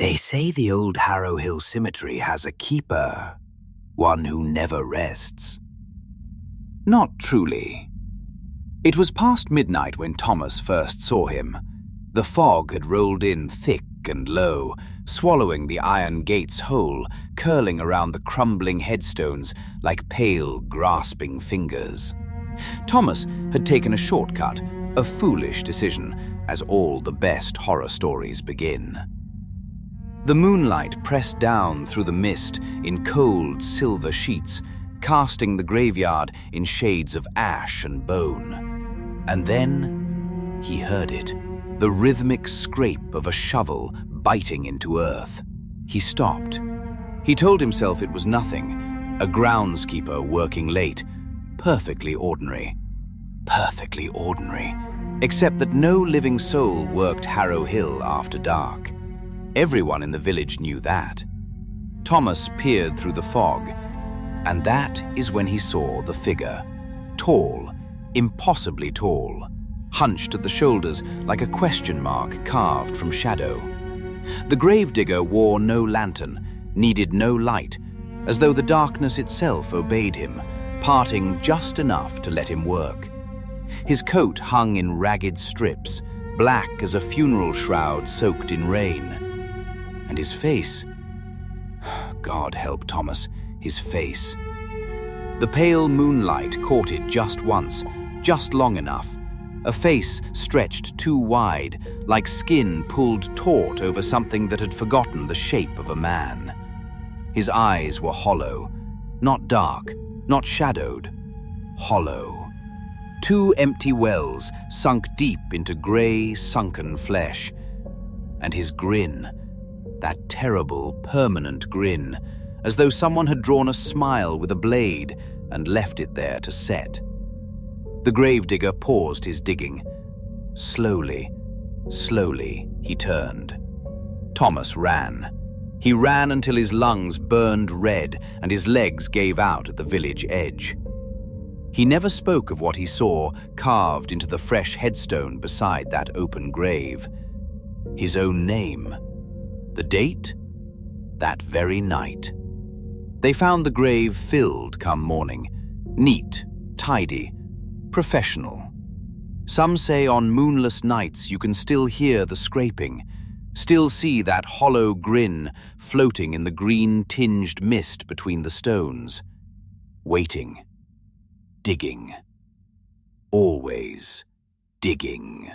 They say the old Harrow Hill Cemetery has a keeper, one who never rests. Not truly. It was past midnight when Thomas first saw him. The fog had rolled in thick and low, swallowing the iron gates whole, curling around the crumbling headstones like pale, grasping fingers. Thomas had taken a shortcut, a foolish decision, as all the best horror stories begin. The moonlight pressed down through the mist in cold silver sheets, casting the graveyard in shades of ash and bone. And then he heard it, the rhythmic scrape of a shovel biting into earth. He stopped. He told himself it was nothing, a groundskeeper working late, perfectly ordinary. Perfectly ordinary, except that no living soul worked Harrow Hill after dark. Everyone in the village knew that. Thomas peered through the fog, and that is when he saw the figure. Tall, impossibly tall, hunched at the shoulders like a question mark carved from shadow. The gravedigger wore no lantern, needed no light, as though the darkness itself obeyed him, parting just enough to let him work. His coat hung in ragged strips, black as a funeral shroud soaked in rain. And his face, God help Thomas, his face. The pale moonlight caught it just once, just long enough. A face stretched too wide, like skin pulled taut over something that had forgotten the shape of a man. His eyes were hollow, not dark, not shadowed, hollow. Two empty wells sunk deep into grey, sunken flesh. And his grin, that terrible, permanent grin, as though someone had drawn a smile with a blade and left it there to set. The gravedigger paused his digging. Slowly, slowly, he turned. Thomas ran. He ran until his lungs burned red and his legs gave out at the village edge. He never spoke of what he saw carved into the fresh headstone beside that open grave. His own name. The date? That very night. They found the grave filled come morning. Neat, tidy, professional. Some say on moonless nights you can still hear the scraping, still see that hollow grin floating in the green-tinged mist between the stones. Waiting. Digging. Always digging.